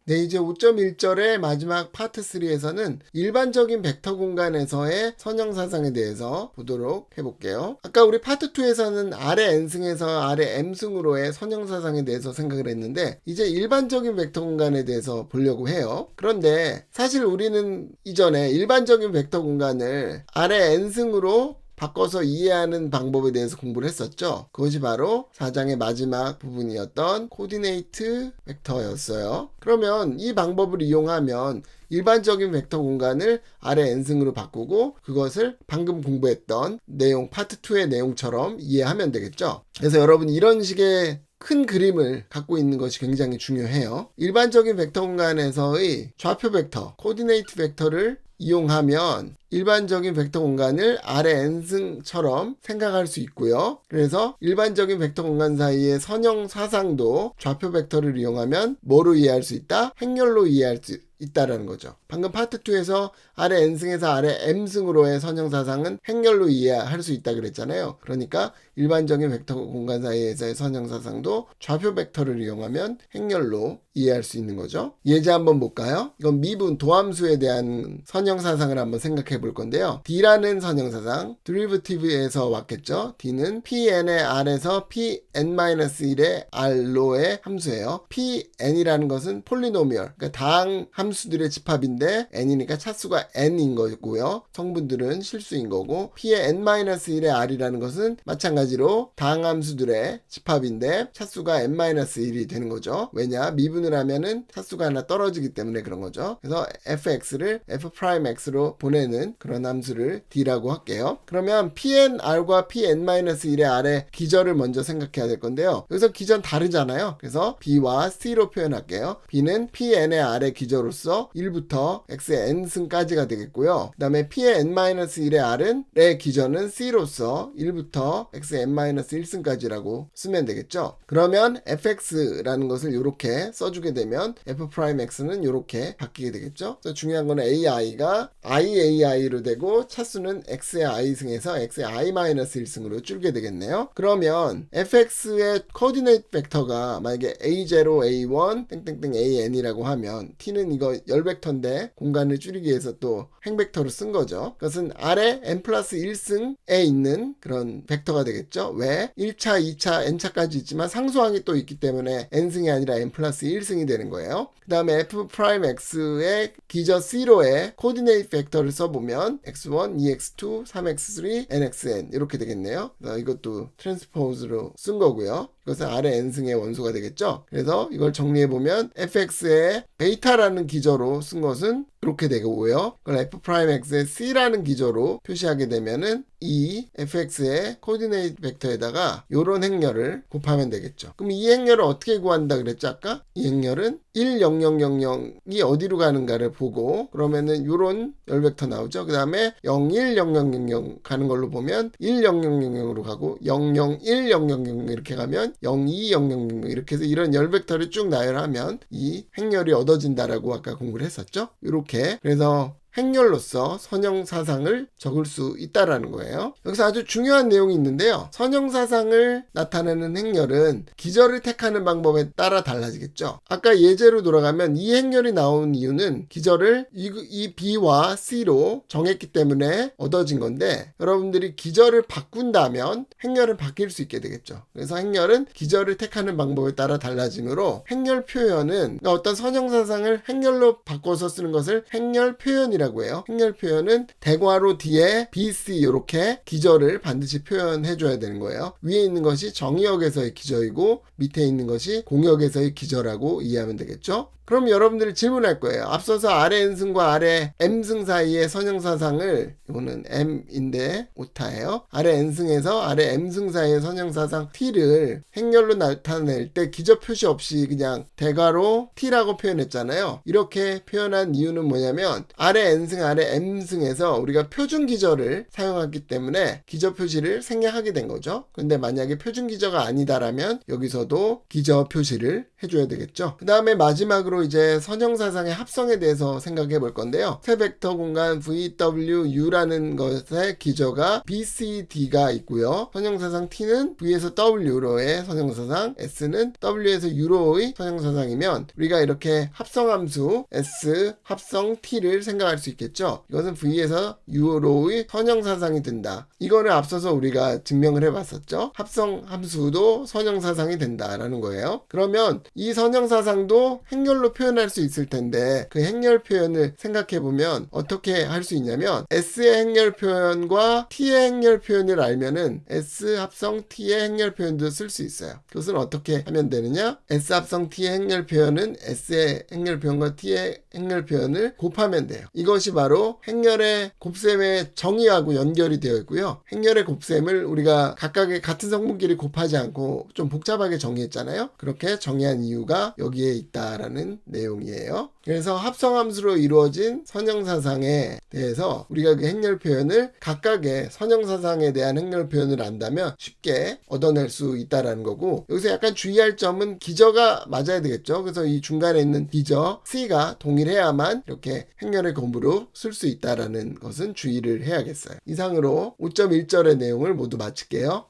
네, 이제 5.1절의 마지막 파트 3에서는 일반적인 벡터 공간에서의 선형사상에 대해서 보도록 해볼게요. 아까 우리 파트 2에서는 아래 n승에서 아래 m승으로의 선형사상에 대해서 생각을 했는데 이제 일반적인 벡터 공간에 대해서 보려고 해요. 그런데 사실 우리는 이전에 일반적인 벡터 공간을 아래 n승으로 바꿔서 이해하는 방법에 대해서 공부를 했었죠. 그것이 바로 4장의 마지막 부분이었던 코디네이트 벡터였어요. 그러면 이 방법을 이용하면 일반적인 벡터 공간을 아래 n승으로 바꾸고 그것을 방금 공부했던 내용 파트 2의 내용처럼 이해하면 되겠죠. 그래서 여러분 이런 식의 큰 그림을 갖고 있는 것이 굉장히 중요해요. 일반적인 벡터 공간에서의 좌표 벡터, 코디네이트 벡터를 이용하면 일반적인 벡터 공간을 아래 n승처럼 생각할 수 있고요. 그래서 일반적인 벡터 공간 사이의 선형 사상도 좌표 벡터를 이용하면 뭐로 이해할 수 있다? 행렬로 이해할 수 있다라는 거죠. 방금 파트 2에서 아래 n승에서 아래 m승으로의 선형사상은 행렬로 이해할 수 있다 그랬잖아요. 그러니까 일반적인 벡터 공간 사이에서의 선형사상도 좌표 벡터를 이용하면 행렬로 이해할 수 있는 거죠. 예제 한번 볼까요? 이건 미분 도함수에 대한 선형사상을 한번 생각해 볼 건데요. D라는 선형사상, 데리버티브에서 왔겠죠. D는 Pn의 R에서 Pn-1의 R로의 함수예요. Pn이라는 것은 폴리노미얼, 그러니까 다항 함수들의 집합인데 n이니까 차수가 n인 거고요. 성분들은 실수인 거고 P의 n-1의 R이라는 것은 마찬가지로 다항 함수들의 집합인데 차수가 n-1이 되는 거죠. 왜냐? 미분을 하면은 차수가 하나 떨어지기 때문에 그런 거죠. 그래서 fx를 f'x로 보내는 그런 함수를 D라고 할게요. 그러면 PNR과 PN-1의 R의 기절을 먼저 생각해야 될 건데요. 여기서 기전 다르잖아요. 그래서 B와 C로 표현할게요. B는 PN의 R의 기저로서 1부터 X의 N승까지가 되겠고요. 그 다음에 P의 N-1의 R의 기저는 C로서 1부터 X의 N-1승까지라고 쓰면 되겠죠. 그러면 fx라는 것을 이렇게 써주게 되면 f'x는 이렇게 바뀌게 되겠죠. 그래서 중요한 거는 ai가 iai로 되고 차수는 x의 i승에서 x의 i-1승으로 줄게 되겠네요. 그러면 fx의 코디네이트 벡터가 만약에 a0, a1, 땡땡땡 an이라고 하면 t는 이거 열벡터인데 공간을 줄이기 위해서 또 행벡터로 쓴 거죠. 그것은 아래 n 플러스 1승에 있는 그런 벡터가 되겠죠. 왜? 1차, 2차, n차까지 있지만 상수항이 또 있기 때문에 n승이 아니라 n 플러스 1승이 되는 거예요. 그 다음에 f'x의 기저 C로의 코디네이트 벡터를 써보면 x1, 2x2, 3x3, nxn 이렇게 되겠네요. 이것도 트랜스포즈로 쓴 거고요. 이것은 아래 n승의 원소가 되겠죠. 그래서 이걸 정리해보면 fx의 베이타라는 기저로 쓴 것은 이렇게 되고요. 그걸 f'x의 c라는 기저로 표시하게 되면은 이 fx의 코디네이트 벡터에다가 이런 행렬을 곱하면 되겠죠. 그럼 이 행렬을 어떻게 구한다 그랬죠 아까? 이 행렬은 10000이 어디로 가는가를 보고 그러면은 이런 열벡터 나오죠. 그 다음에 01000 가는 걸로 보면 10000으로 가고 00100 이렇게 가면 02000 이렇게 해서 이런 열벡터를 쭉 나열하면 이 행렬이 얻어진다라고 아까 공부를 했었죠. 이렇게 그래서 행렬로서 선형사상을 적을 수 있다라는 거예요. 여기서 아주 중요한 내용이 있는데요. 선형사상을 나타내는 행렬은 기저를 택하는 방법에 따라 달라지겠죠. 아까 예제로 돌아가면 이 행렬이 나온 이유는 기저를 이 B와 C로 정했기 때문에 얻어진 건데 여러분들이 기저를 바꾼다면 행렬은 바뀔 수 있게 되겠죠. 그래서 행렬은 기저를 택하는 방법에 따라 달라지므로 행렬 표현은 어떤 선형사상을 행렬로 바꿔서 쓰는 것을 행렬 표현이라고 해요. 행렬 표현은 대괄호 뒤에 BC 이렇게 기저를 반드시 표현해 줘야 되는 거예요. 위에 있는 것이 정의역에서의 기저이고 밑에 있는 것이 공역에서의 기저라고 이해하면 되겠죠. 그럼 여러분들이 질문할 거예요. 앞서서 아래 n승과 아래 m승 사이의 선형사상을 이거는 m인데 오타예요. 아래 n승에서 아래 m승 사이의 선형사상 t를 행렬로 나타낼 때 기저 표시 없이 그냥 대괄호 t라고 표현했잖아요. 이렇게 표현한 이유는 뭐냐면 아래 n승, 아래 m승에서 우리가 표준 기저를 사용하기 때문에 기저 표시를 생략하게 된 거죠. 근데 만약에 표준 기저가 아니다라면 여기서도 기저 표시를 해줘야 되겠죠. 그 다음에 마지막으로 이제 선형사상의 합성에 대해서 생각해 볼 건데요. 새 벡터 공간 VWU라는 것의 기저가 BCD가 있고요. 선형사상 T는 V에서 W로의 선형사상, S는 W에서 U로의 선형사상이면 우리가 이렇게 합성함수 S 합성 T를 생각할 수 있겠죠. 이것은 V에서 U로의 선형사상이 된다. 이거는 앞서서 우리가 증명을 해봤었죠. 합성함수도 선형사상이 된다라는 거예요. 그러면 이 선형사상도 행렬로 표현할 수 있을 텐데 그 행렬 표현을 생각해보면 어떻게 할 수 있냐면 S의 행렬 표현과 T의 행렬 표현을 알면은 S 합성 T의 행렬 표현도 쓸 수 있어요. 그것은 어떻게 하면 되느냐? S 합성 T의 행렬 표현은 S의 행렬 표현과 T의 행렬 표현을 곱하면 돼요. 이것이 바로 행렬의 곱셈의 정의하고 연결이 되어 있고요. 행렬의 곱셈을 우리가 각각의 같은 성분끼리 곱하지 않고 좀 복잡하게 정의했잖아요. 그렇게 정의한 이유가 여기에 있다라는 내용이에요. 그래서 합성함수로 이루어진 선형사상에 대해서 우리가 그 행렬 표현을 각각의 선형사상에 대한 행렬 표현을 안다면 쉽게 얻어낼 수 있다라는 거고, 여기서 약간 주의할 점은 기저가 맞아야 되겠죠. 그래서 이 중간에 있는 기저 C가 동일해야만 이렇게 행렬의 검으로 쓸 수 있다라는 것은 주의를 해야겠어요. 이상으로 5.1절의 내용을 모두 마칠게요.